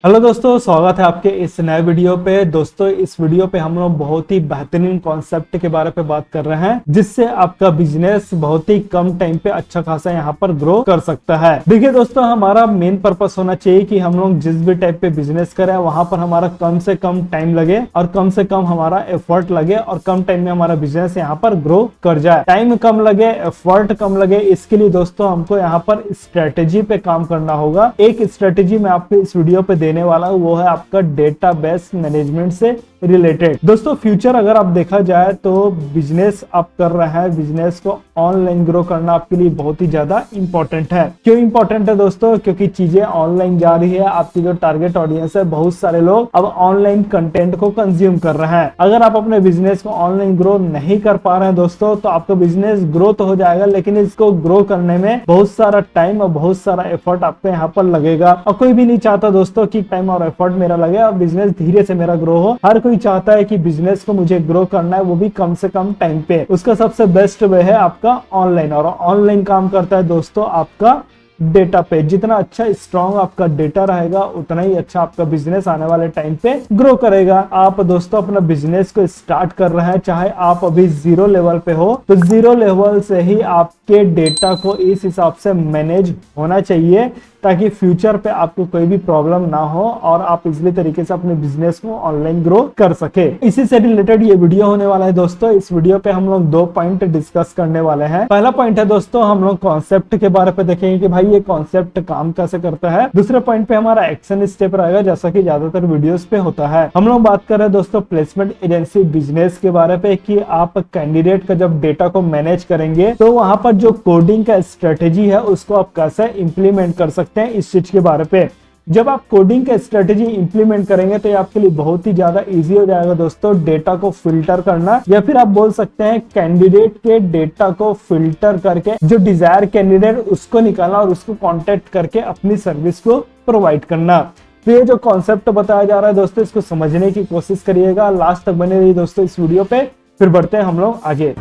Hello दोस्तों, स्वागत है आपके इस नए वीडियो पे। दोस्तों, इस वीडियो पे हम लोग बहुत ही बेहतरीन कॉन्सेप्ट के बारे पे बात कर रहे हैं जिससे आपका बिजनेस बहुत ही कम टाइम पे अच्छा खासा यहाँ पर ग्रो कर सकता है। देखिए दोस्तों, हमारा मेन पर्पस होना चाहिए कि हम लोग जिस भी टाइप पे बिजनेस करें वहां पर हमारा कम से कम टाइम लगे और कम से कम हमारा एफर्ट लगे और कम टाइम में हमारा बिजनेस यहाँ पर ग्रो कर जाए। टाइम कम लगे, एफर्ट कम लगे, इसके लिए दोस्तों हमको यहाँ पर स्ट्रेटेजी पे काम करना होगा। एक स्ट्रेटेजी मैं आपको इस वीडियो पे देने वाला हूं, वो है आपका डेटाबेस मैनेजमेंट से रिलेटेड। दोस्तों, फ्यूचर अगर आप देखा जाए तो बिजनेस आप कर रहे हैं, बिजनेस को ऑनलाइन ग्रो करना आपके लिए बहुत ही ज्यादा इंपॉर्टेंट है। क्यों इंपॉर्टेंट है दोस्तों? क्योंकि चीजें ऑनलाइन जा रही है। आपकी जो टारगेट ऑडियंस है, बहुत सारे लोग अब ऑनलाइन कंटेंट को कंज्यूम कर रहे हैं। अगर आप अपने बिजनेस को ऑनलाइन ग्रो नहीं कर पा रहे हैं दोस्तों, तो आपका बिजनेस ग्रो तो हो जाएगा, लेकिन इसको ग्रो करने में बहुत सारा टाइम और बहुत सारा एफर्ट आपको यहाँ पर लगेगा। और कोई भी नहीं चाहता दोस्तों कि टाइम और एफर्ट मेरा लगे और बिजनेस धीरे से मेरा ग्रो हो। हर कोई चाहता है कि बिजनेस को मुझे ग्रो करना है, वो भी कम से कम टाइम पे। उसका सबसे बेस्ट वे है आपका ऑनलाइन, और ऑनलाइन काम करता है दोस्तों आपका डेटा पे। जितना अच्छा स्ट्रॉन्ग आपका डेटा रहेगा, उतना ही अच्छा आपका बिजनेस आने वाले टाइम पे ग्रो करेगा। आप दोस्तों अपना बिजनेस को स्टार्ट कर रहे हैं, चाहे आप अभी जीरो लेवल पे हो, तो जीरो लेवल से ही आपके डेटा को इस हिसाब से मैनेज होना चाहिए ताकि फ्यूचर पे आपको कोई भी प्रॉब्लम ना हो और आप इजीली तरीके से अपने बिजनेस को ऑनलाइन ग्रो कर सके। इसी से रिलेटेड ये वीडियो होने वाला है दोस्तों। इस वीडियो पे हम लोग 2 पॉइंट डिस्कस करने वाले हैं। पहला पॉइंट है दोस्तों, हम लोग कॉन्सेप्ट के बारे पे देखेंगे कि भाई ये कॉन्सेप्ट काम कैसे करता है। दूसरे पॉइंट पे हमारा एक्शन स्टेप रहेगा, जैसा कि ज्यादातर वीडियोस पे होता है। हम लोग बात कर रहे हैं दोस्तों प्लेसमेंट एजेंसी बिजनेस के बारे पे कि आप कैंडिडेट का जब डेटा को मैनेज करेंगे तो वहां पर जो कोडिंग का स्ट्रेटेजी है उसको आप कैसे इंप्लीमेंट कर सकते हैं, इस चीज के बारे पे। जब आप कोडिंग का स्ट्रेटेजी इंप्लीमेंट करेंगे तो ये आपके लिए बहुत ही ज्यादा इजी हो जाएगा दोस्तों डेटा को फिल्टर करना, या फिर आप बोल सकते हैं कैंडिडेट के डेटा को फिल्टर करके जो डिजायर कैंडिडेट उसको निकालना और उसको कांटेक्ट करके अपनी सर्विस को प्रोवाइड करना। तो ये जो कॉन्सेप्ट बताया जा रहा है दोस्तों, इसको समझने की कोशिश करिएगा, लास्ट तक बने रहिए दोस्तों इस वीडियो पे। फिर बढ़ते हैं हम लोग आगे।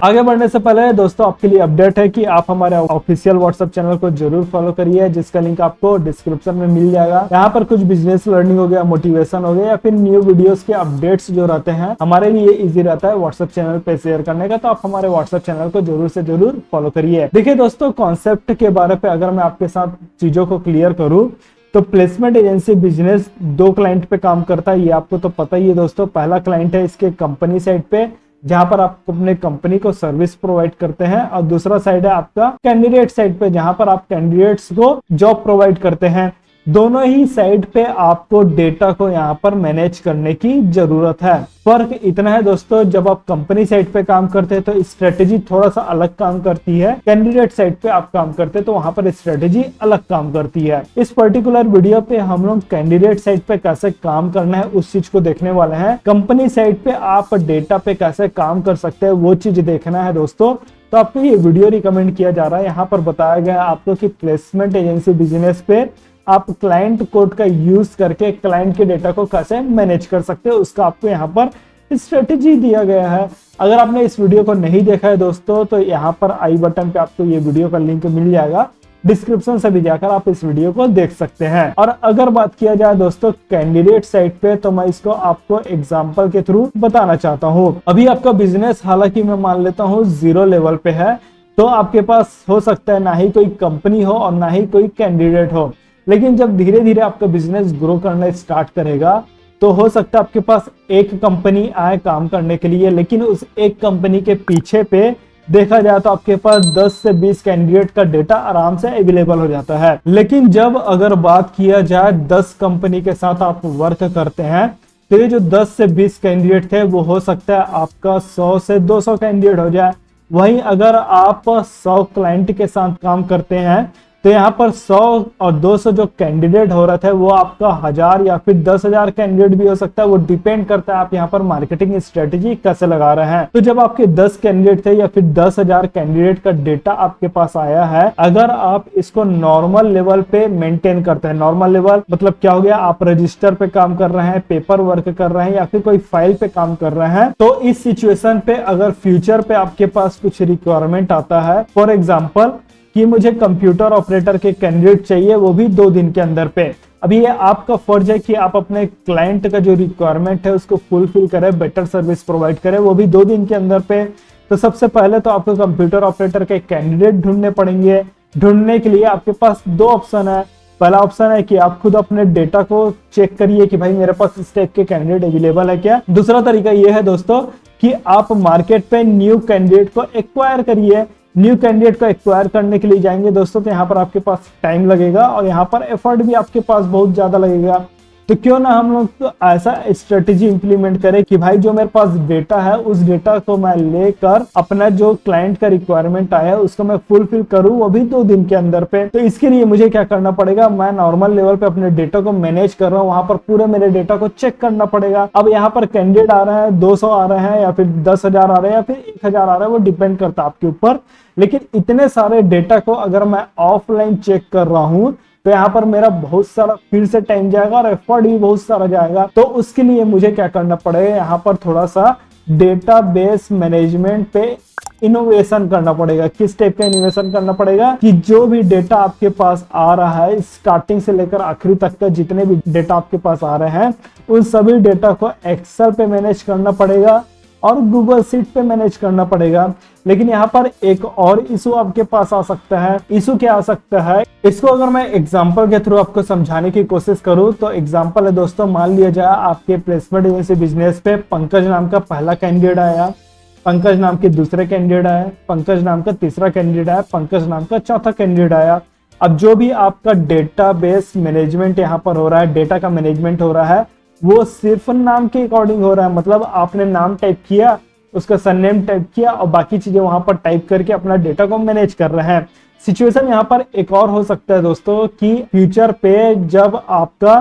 आगे बढ़ने से पहले दोस्तों आपके लिए अपडेट है कि आप हमारे ऑफिशियल व्हाट्सएप चैनल को जरूर फॉलो करिए, जिसका लिंक आपको डिस्क्रिप्शन में मिल जाएगा। यहाँ पर कुछ बिजनेस लर्निंग हो गया, मोटिवेशन हो गया, या फिर न्यू वीडियोस के अपडेट्स जो रहते हैं हमारे लिए इजी रहता है व्हाट्सएप चैनल पे शेयर करने का, तो आप हमारे व्हाट्सएप चैनल को जरूर से जरूर फॉलो करिए। देखिए दोस्तों, कॉन्सेप्ट के बारे पे अगर मैं आपके साथ चीजों को क्लियर करूँ तो प्लेसमेंट एजेंसी बिजनेस 2 क्लाइंट पे काम करता है, ये आपको तो पता ही है दोस्तों। पहला क्लाइंट है इसके कंपनी साइड पे, जहां पर आप अपने कंपनी को सर्विस प्रोवाइड करते हैं, और दूसरा साइड है आपका कैंडिडेट साइड पे, जहां पर आप कैंडिडेट्स को जॉब प्रोवाइड करते हैं। दोनों ही साइड पे आपको डेटा को यहाँ पर मैनेज करने की जरूरत है। फर्क इतना है दोस्तों, जब आप कंपनी साइड पे काम करते हैं तो स्ट्रेटेजी थोड़ा सा अलग काम करती है, कैंडिडेट साइड पे आप काम करते हैं तो वहां पर स्ट्रेटेजी अलग काम करती है। इस पर्टिकुलर वीडियो पे हम लोग कैंडिडेट साइड पे कैसे काम करना है उस चीज को देखने वाले हैं। कंपनी साइड पे आप डेटा पे कैसे काम कर सकते हैं वो चीज देखना है दोस्तों। तो आपको ये वीडियो रिकमेंड किया जा रहा है। यहाँ पर बताया गया है आपको कि प्लेसमेंट एजेंसी बिजनेस पे आप क्लाइंट कोड का यूज करके क्लाइंट के डेटा को कैसे मैनेज कर सकते हो, उसका आपको यहाँ पर स्ट्रेटेजी दिया गया है। अगर आपने इस वीडियो को नहीं देखा है दोस्तों, तो यहाँ पर आई बटन पे आपको ये वीडियो का लिंक मिल जाएगा, डिस्क्रिप्शन से भी जाकर आप इस वीडियो को देख सकते हैं। और अगर बात किया जाए दोस्तों कैंडिडेट साइड पे, तो मैं इसको आपको एग्जांपल के थ्रू बताना चाहता हूँ। अभी आपका बिजनेस, हालांकि मैं मान लेता हूँ जीरो लेवल पे है, तो आपके पास हो सकता है ना ही कोई कंपनी हो और ना ही कोई कैंडिडेट हो, लेकिन जब धीरे धीरे आपका बिजनेस ग्रो करना स्टार्ट करेगा तो हो सकता है आपके पास एक कंपनी आए काम करने के लिए, लेकिन उस एक कंपनी के पीछे पे देखा जाए तो आपके पास 10 से 20 कैंडिडेट का डेटा आराम से अवेलेबल हो जाता है। लेकिन जब अगर बात किया जाए 10 कंपनी के साथ आप वर्क करते हैं, तो ये जो 10 से 20 कैंडिडेट थे वो हो सकता है आपका 100 से 200 कैंडिडेट हो जाए। वहीं अगर आप 100 क्लाइंट के साथ काम करते हैं तो यहाँ पर 100 और 200 जो कैंडिडेट हो रहा था वो आपका 1000 या फिर 10,000 कैंडिडेट भी हो सकता है। वो डिपेंड करता है आप यहाँ पर मार्केटिंग स्ट्रेटेजी कैसे लगा रहे हैं। तो जब आपके 10 कैंडिडेट थे या फिर 10,000 कैंडिडेट का डेटा आपके पास आया है, अगर आप इसको नॉर्मल लेवल पे मेंटेन करते हैं, नॉर्मल लेवल मतलब क्या हो गया, आप रजिस्टर पे काम कर रहे हैं, पेपर वर्क कर रहे हैं या फिर कोई फाइल पे काम कर रहे हैं, तो इस सिचुएशन पे अगर फ्यूचर पे आपके पास कुछ रिक्वायरमेंट आता है, फॉर एग्जाम्पल कि मुझे कंप्यूटर ऑपरेटर के कैंडिडेट चाहिए, वो भी 2 दिन के अंदर पे। अभी ये आपका फर्ज है कि आप अपने क्लाइंट का जो रिक्वायरमेंट है उसको फुलफिल करें, बेटर सर्विस प्रोवाइड करें, वो भी 2 दिन के अंदर पे। तो सबसे पहले तो आपको कंप्यूटर ऑपरेटर के कैंडिडेट ढूंढने पड़ेंगे। ढूंढने के लिए आपके पास 2 ऑप्शन है। पहला ऑप्शन है कि आप खुद अपने डेटा को चेक करिए कि भाई मेरे पास इस टाइप के कैंडिडेट अवेलेबल है क्या। दूसरा तरीका ये है दोस्तों कि आप मार्केट पे न्यू कैंडिडेट को एक्वायर करिए। न्यू कैंडिडेट को एक्वायर करने के लिए जाएंगे दोस्तों तो यहाँ पर आपके पास टाइम लगेगा और यहाँ पर एफर्ट भी आपके पास बहुत ज्यादा लगेगा। तो क्यों ना हम लोग तो ऐसा स्ट्रेटेजी इंप्लीमेंट करें कि भाई जो मेरे पास डेटा है उस डेटा को मैं लेकर अपना जो क्लाइंट का रिक्वायरमेंट आया है उसको मैं फुलफिल करूं, वो भी 2 दिन के अंदर पे। तो इसके लिए मुझे क्या करना पड़ेगा, मैं नॉर्मल लेवल पे अपने डेटा को मैनेज कर रहा हूँ, वहां पर पूरे मेरे डेटा को चेक करना पड़ेगा। अब यहाँ पर कैंडिडेट आ रहे हैं, 200 आ रहे हैं या फिर 10,000 आ रहे हैं या फिर 1,000 आ रहे हैं, वो डिपेंड करता है आपके ऊपर। लेकिन इतने सारे डेटा को अगर मैं ऑफलाइन चेक कर रहा हूं तो यहाँ पर मेरा बहुत सारा फिर से टाइम जाएगा और एफर्ट भी बहुत सारा जाएगा। तो उसके लिए मुझे क्या करना पड़ेगा, यहाँ पर थोड़ा सा डेटाबेस मैनेजमेंट पे इनोवेशन करना पड़ेगा। किस टाइप का इनोवेशन करना पड़ेगा कि जो भी डेटा आपके पास आ रहा है स्टार्टिंग से लेकर आखिरी तक का जितने भी डेटा आपके पास आ रहे हैं उन सभी डेटा को एक्सेल पे मैनेज करना पड़ेगा और गूगल शीट पे मैनेज करना पड़ेगा। लेकिन यहाँ पर एक और इशू आपके पास आ सकता है। इशू क्या आ सकता है, इसको अगर मैं एग्जांपल के थ्रू आपको समझाने की कोशिश करूं तो एग्जांपल है दोस्तों, मान लिया जाए आपके प्लेसमेंट एजेंसी बिजनेस पे पंकज नाम का पहला कैंडिडेट आया, पंकज नाम के दूसरे कैंडिडेट आया, पंकज नाम का तीसरा कैंडिडेट आया, पंकज नाम का चौथा कैंडिडेट आया। अब जो भी आपका डेटाबेस मैनेजमेंट यहाँ पर हो रहा है, डेटा का मैनेजमेंट हो रहा है, वो सिर्फ नाम के अकॉर्डिंग हो रहा है। मतलब आपने नाम टाइप किया, उसका सरनेम टाइप किया और बाकी चीजें वहां पर टाइप करके अपना डेटा को मैनेज कर रहे हैं। सिचुएशन यहाँ पर एक और हो सकता है दोस्तों कि फ्यूचर पे जब आपका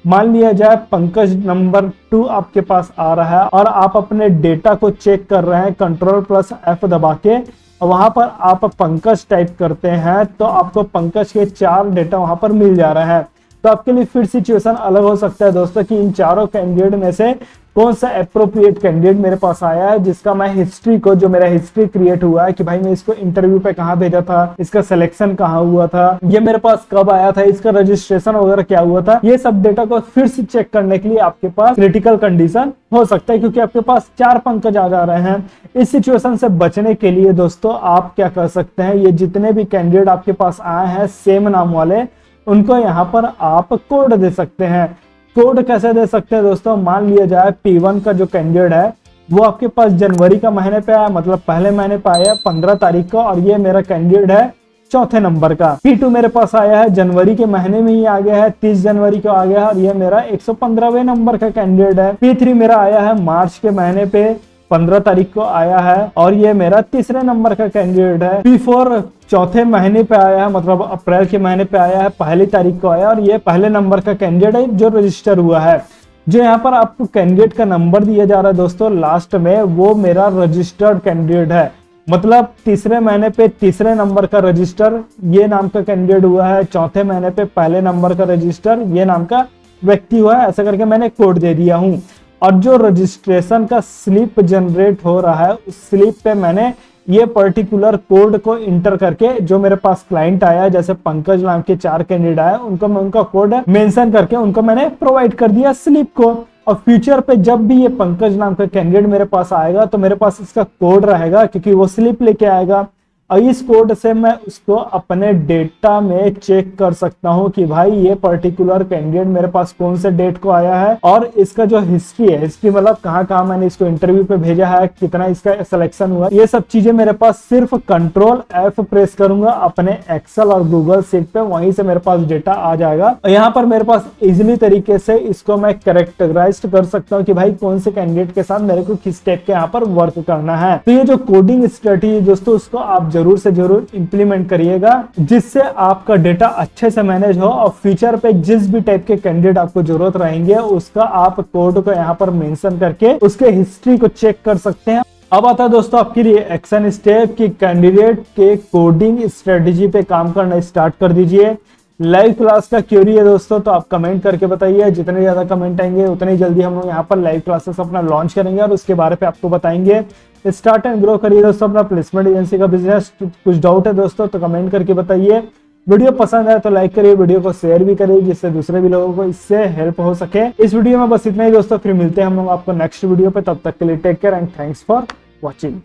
मान लिया जाए पंकज नंबर 2 आपके पास आ रहा है और आप अपने डेटा को चेक कर रहे हैं Ctrl+F दबा के, वहां पर आप पंकज टाइप करते हैं तो आपको पंकज के 4 डेटा वहां पर मिल जा रहा है। तो आपके लिए फिर सिचुएशन अलग हो सकता है दोस्तों कि इन चारों कैंडिडेट में से कौन सा एप्रोप्रिएट कैंडिडेट मेरे पास आया है जिसका मैं हिस्ट्री को, जो मेरा हिस्ट्री क्रिएट हुआ है कि भाई मैं इसको इंटरव्यू पे कहाँ भेजा था, इसका सिलेक्शन कहाँ हुआ था, ये मेरे पास कब आया था, इसका रजिस्ट्रेशन वगैरह क्या हुआ था, ये सब डेटा को फिर से चेक करने के लिए आपके पास क्रिटिकल कंडीशन हो सकता है क्योंकि आपके पास 4 पंकज आ जा रहे हैं। इस सिचुएशन से बचने के लिए दोस्तों आप क्या कर सकते हैं, ये जितने भी कैंडिडेट आपके पास आए हैं सेम नाम वाले, उनको यहाँ पर आप कोड दे सकते हैं। कोड कैसे दे सकते हैं दोस्तों, मान लिया जाए P1 का जो कैंडिडेट है वो आपके पास जनवरी का महीने पे आया, मतलब पहले महीने पे आया 15 तारीख को और ये मेरा कैंडिडेट है चौथे नंबर का। P2 मेरे पास आया है जनवरी के महीने में ही आ गया है, 30 जनवरी को आ गया है और ये मेरा 115वें नंबर का कैंडिडेट है। P3 मेरा आया है मार्च के महीने पे 15 तारीख को आया है और ये मेरा तीसरे नंबर का कैंडिडेट है। P4 चौथे महीने पे आया है, मतलब अप्रैल के महीने पे आया है, पहली तारीख को आया और ये पहले नंबर का कैंडिडेट है जो रजिस्टर हुआ है। जो यहाँ पर आपको कैंडिडेट का नंबर दिया जा रहा है दोस्तों लास्ट में, वो मेरा रजिस्टर्ड कैंडिडेट है। मतलब तीसरे महीने पे तीसरे नंबर का रजिस्टर ये नाम का कैंडिडेट हुआ है, चौथे महीने पे पहले नंबर का रजिस्टर ये नाम का व्यक्ति हुआ है। ऐसा करके मैंने कोड दे दिया हूँ और जो रजिस्ट्रेशन का स्लिप जनरेट हो रहा है उस स्लिप पे मैंने ये पर्टिकुलर कोड को इंटर करके, जो मेरे पास क्लाइंट आया जैसे पंकज नाम के 4 कैंडिडेट आए उनको मैं उनका कोड मेंशन करके उनको मैंने प्रोवाइड कर दिया स्लिप को। और फ्यूचर पे जब भी ये पंकज नाम का कैंडिडेट मेरे पास आएगा तो मेरे पास इसका कोड रहेगा क्योंकि वो स्लिप लेके आएगा और इस कोड से मैं उसको अपने डेटा में चेक कर सकता हूं कि भाई ये पर्टिकुलर कैंडिडेट मेरे पास कौन से डेट को आया है और इसका जो हिस्ट्री है, हिस्ट्री मतलब कहाँ मैंने इसको इंटरव्यू पे भेजा है, कितना इसका सिलेक्शन हुआ, ये सब चीजें मेरे पास सिर्फ Ctrl+F प्रेस करूंगा अपने एक्सेल और गूगल शीट पे, वहीं से मेरे पास डेटा आ जाएगा। और यहाँ पर मेरे पास इजिली तरीके से इसको मैं कैरेक्टराइज कर सकता हूँ कि भाई कौन से कैंडिडेट के साथ मेरे को किस टाइप के यहाँ पर वर्क करना है। तो ये जो कोडिंग स्ट्रेटेजी दोस्तों उसको आप जरूर से जरूर इंप्लीमेंट करिएगा जिससे आपका डेटा अच्छे से मैनेज हो और फ्यूचर पे जिस भी टाइप के कैंडिडेट आपको जरूरत रहेंगे उसका आप कोड को यहाँ पर मेंशन करके उसके हिस्ट्री को चेक कर सकते हैं। अब आता है दोस्तों आपके लिए एक्शन स्टेप कि कैंडिडेट के कोडिंग स्ट्रेटेजी पे काम करना स्टार्ट कर दीजिए। लाइव क्लास का क्यूरी है दोस्तों, तो आप कमेंट करके बताइए। जितने ज्यादा कमेंट आएंगे उतनी जल्दी हम लोग यहाँ पर लाइव क्लासेस अपना लॉन्च करेंगे और उसके बारे पे आपको बताएंगे। स्टार्ट एंड ग्रो करिए दोस्तों अपना प्लेसमेंट एजेंसी का बिजनेस। कुछ डाउट है दोस्तों तो कमेंट करके बताइए। वीडियो पसंद आए तो लाइक करिए, वीडियो को शेयर भी करिए जिससे दूसरे भी लोगों को इससे हेल्प हो सके। इस वीडियो में बस इतना ही दोस्तों, फिर मिलते हैं हम लोग आपको नेक्स्ट वीडियो पे। तब तक के लिए take care and thanks for watching.